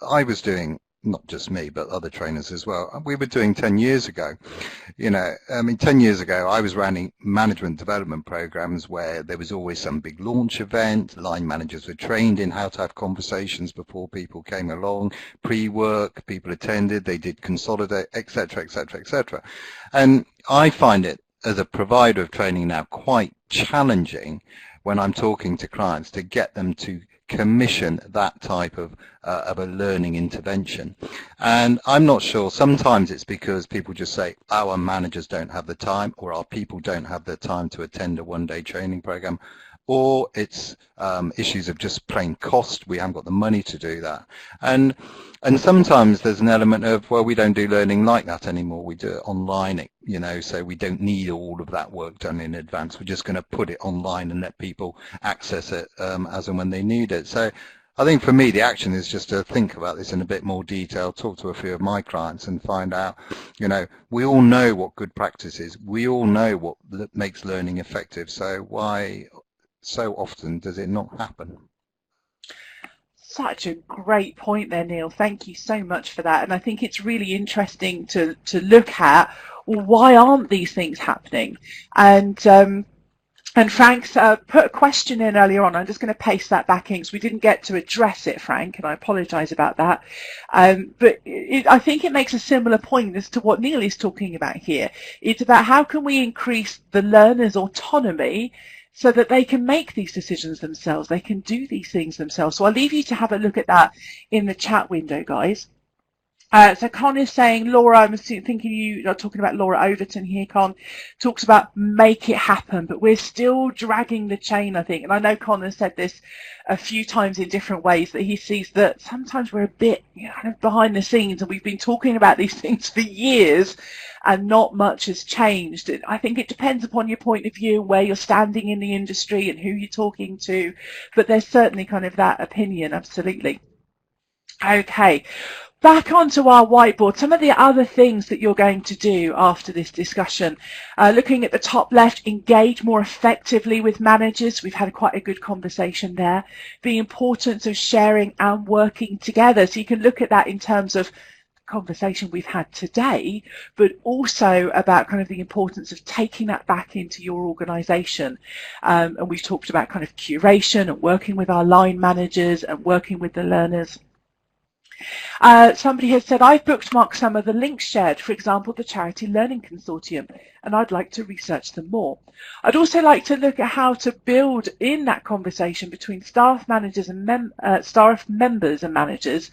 I was doing, not just me, but other trainers as well. We were doing 10 years ago. 10 years ago, I was running management development programs where there was always some big launch event. Line managers were trained in how to have conversations before people came along, pre-work, people attended, they did consolidate, etc., etc., etc. And I find it, as a provider of training now, quite challenging when I'm talking to clients to get them to commission that type of a learning intervention. And I'm not sure, sometimes it's because people just say our managers don't have the time, or our people don't have the time to attend a one-day training program, or it's issues of just plain cost. We haven't got the money to do that. And sometimes there's an element of, well, we don't do learning like that anymore. We do it online, so we don't need all of that work done in advance. We're just going to put it online and let people access it as and when they need it. So I think for me, the action is just to think about this in a bit more detail, talk to a few of my clients and find out, we all know what good practice is. We all know what makes learning effective. So why so often does it not happen? Such a great point there, Neil. Thank you so much for that. And I think it's really interesting to look at, well, why aren't these things happening? And Frank's put a question in earlier on. I'm just going to paste that back in because we didn't get to address it, Frank, and I apologise about that. But I think it makes a similar point as to what Neil is talking about here. It's about how can we increase the learner's autonomy so that they can make these decisions themselves, they can do these things themselves. So I'll leave you to have a look at that in the chat window, guys. So Con is saying, Laura, I'm thinking you're talking about Laura Overton here, Con, talks about make it happen, but we're still dragging the chain, I think. And I know Con has said this a few times in different ways, that he sees that sometimes we're a bit kind of behind the scenes, and we've been talking about these things for years and not much has changed. I think it depends upon your point of view, where you're standing in the industry and who you're talking to, but there's certainly kind of that opinion, absolutely. Okay. back onto our whiteboard, some of the other things that you're going to do after this discussion. Looking at the top left, engage more effectively with managers. We've had quite a good conversation there. The importance of sharing and working together. So you can look at that in terms of conversation we've had today, but also about kind of the importance of taking that back into your organization. And we've talked about kind of curation and working with our line managers and working with the learners. Somebody has said, I've bookmarked some of the links shared, for example, the Charity Learning Consortium, and I'd like to research them more. I'd also like to look at how to build in that conversation between staff managers and staff members and managers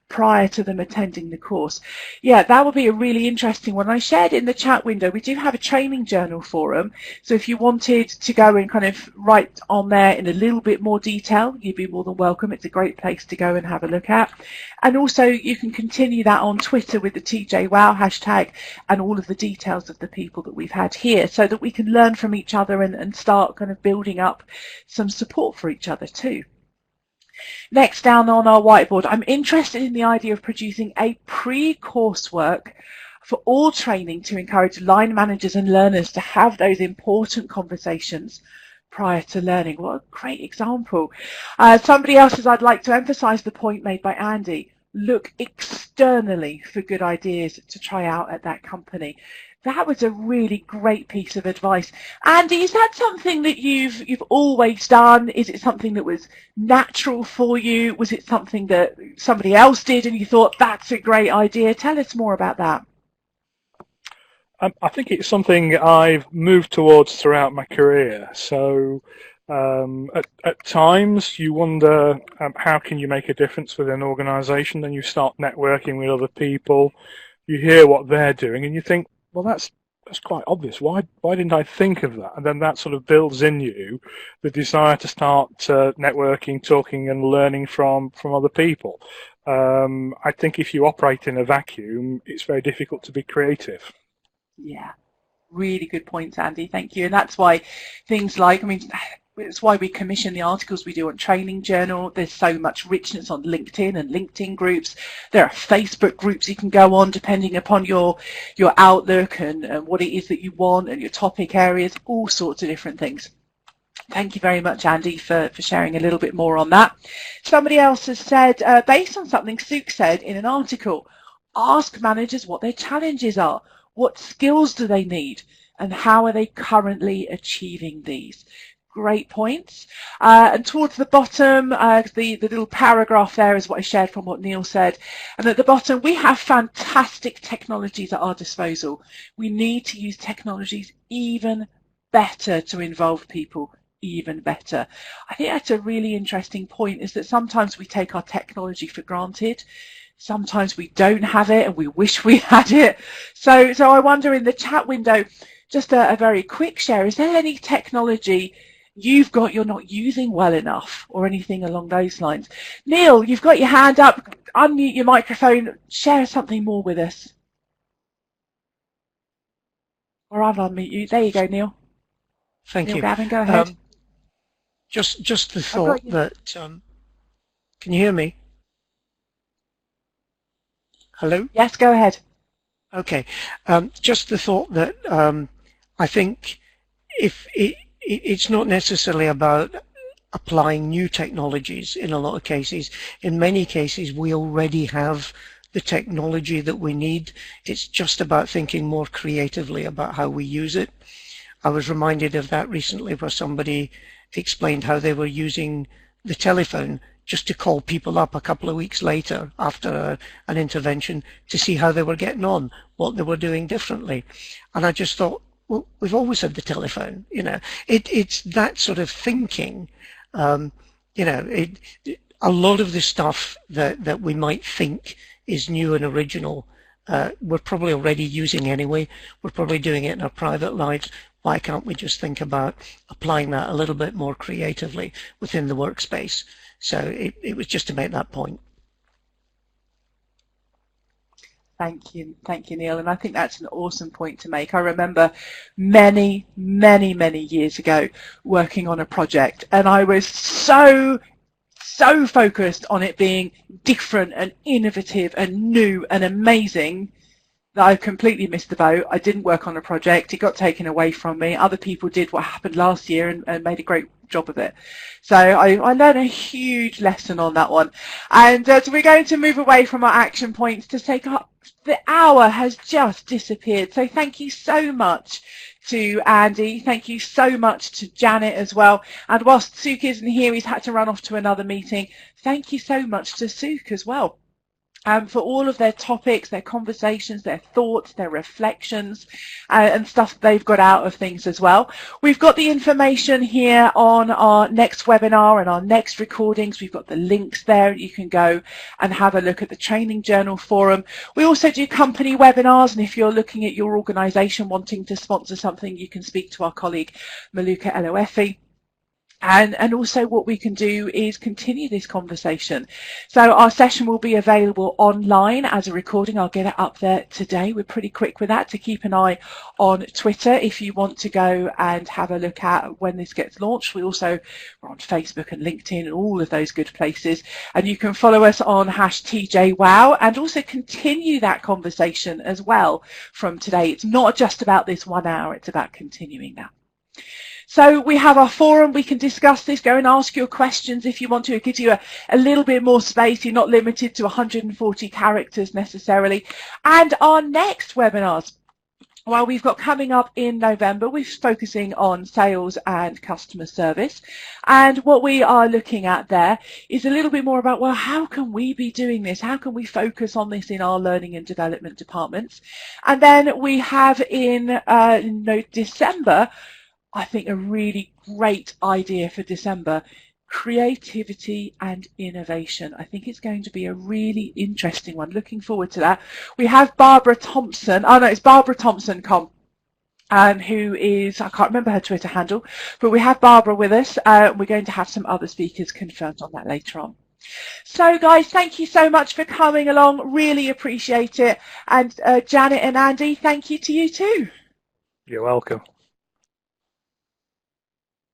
prior to them attending the course. Yeah, that would be a really interesting one. I shared in the chat window, we do have a training journal forum. So if you wanted to go and kind of write on there in a little bit more detail, you'd be more than welcome. It's a great place to go and have a look at. And also you can continue that on Twitter with the TJwow hashtag and all of the details of the people that we've had here, so that we can learn from each other and start kind of building up some support for each other too. Next, down on our whiteboard, I'm interested in the idea of producing a pre-coursework for all training to encourage line managers and learners to have those important conversations prior to learning. What a great example. Somebody else says, I'd like to emphasize the point made by Andy. Look externally for good ideas to try out at that company. That was a really great piece of advice. Andy, is that something that you've always done? Is it something that was natural for you? Was it something that somebody else did and you thought, that's a great idea? Tell us more about that. I think it's something I've moved towards throughout my career. So at times you wonder how can you make a difference with an organisation, then you start networking with other people, you hear what they're doing and you think, well, that's quite obvious. Why didn't I think of that? And then that sort of builds in you the desire to start networking, talking, and learning from other people. I think if you operate in a vacuum, it's very difficult to be creative. Yeah, really good points, Andy. Thank you. And that's why things like, it's why we commission the articles we do on Training Journal. There's so much richness on LinkedIn and LinkedIn groups. There are Facebook groups you can go on depending upon your outlook and what it is that you want and your topic areas, all sorts of different things. Thank you very much, Andy, for sharing a little bit more on that. Somebody else has said, based on something Sukh said in an article, ask managers what their challenges are. What skills do they need? And how are they currently achieving these? Great points. And towards the bottom, the little paragraph there is what I shared from what Neil said. And at the bottom, we have fantastic technologies at our disposal. We need to use technologies even better to involve people even better. I think that's a really interesting point, is that sometimes we take our technology for granted. Sometimes we don't have it and we wish we had it. So I wonder, in the chat window, just a very quick share, is there any technology you've got you're not using well enough, or anything along those lines? Neil, you've got your hand up. Unmute your microphone. Share something more with us. Or I'll unmute you. There you go, Neil. Thank you. Gavin, go ahead. Just the thought that, can you hear me? Hello? Yes, go ahead. Okay. Just the thought that I think if it's not necessarily about applying new technologies in a lot of cases. In many cases, we already have the technology that we need. It's just about thinking more creatively about how we use it. I was reminded of that recently, where somebody explained how they were using the telephone just to call people up a couple of weeks later after an intervention to see how they were getting on, what they were doing differently. And I just thought, well, we've always had the telephone, you know. It's that sort of thinking, you know, a lot of the stuff that we might think is new and original, we're probably already using anyway. We're probably doing it in our private lives. Why can't we just think about applying that a little bit more creatively within the workspace? So it was just to make that point. Thank you, Neil. And I think that's an awesome point to make. I remember many years ago working on a project, and I was so so focused on it being different and innovative and new and amazing that I completely missed the boat. I didn't work on a project. It got taken away from me. Other people did what happened last year and made a great job of it. So I learned a huge lesson on that one. And so we're going to move away from our action points to take up. The hour has just disappeared. So thank you so much to Andy. Thank you so much to Janet as well. And whilst Sukh isn't here, he's had to run off to another meeting. Thank you so much to Sukh as well. For all of their topics, their conversations, their thoughts, their reflections, and stuff they've got out of things as well. We've got the information here on our next webinar and our next recordings. We've got the links there. You can go and have a look at the Training Journal Forum. We also do company webinars, and if you're looking at your organisation wanting to sponsor something, you can speak to our colleague Maluka Eloefi. And also what we can do is continue this conversation. So our session will be available online as a recording. I'll get it up there today. We're pretty quick with that. To keep an eye on Twitter if you want to go and have a look at when this gets launched. We're on Facebook and LinkedIn and all of those good places. And you can follow us on #TJwow and also continue that conversation as well from today. It's not just about this 1 hour. It's about continuing that. So we have our forum. We can discuss this. Go and ask your questions if you want to. It gives you a little bit more space. You're not limited to 140 characters necessarily. And our next webinars, well, we've got coming up in November, we're focusing on sales and customer service. And what we are looking at there is a little bit more about, well, how can we be doing this? How can we focus on this in our learning and development departments? And then we have in December, I think a really great idea for December, creativity and innovation. I think it's going to be a really interesting one. Looking forward to that. We have Barbara Thompson. Oh no, it's Barbara Thompson who is, I can't remember her Twitter handle, but we have Barbara with us. We're going to have some other speakers confirmed on that later on. So guys, thank you so much for coming along. Really appreciate it. And Janet and Andy, thank you to you too. You're welcome.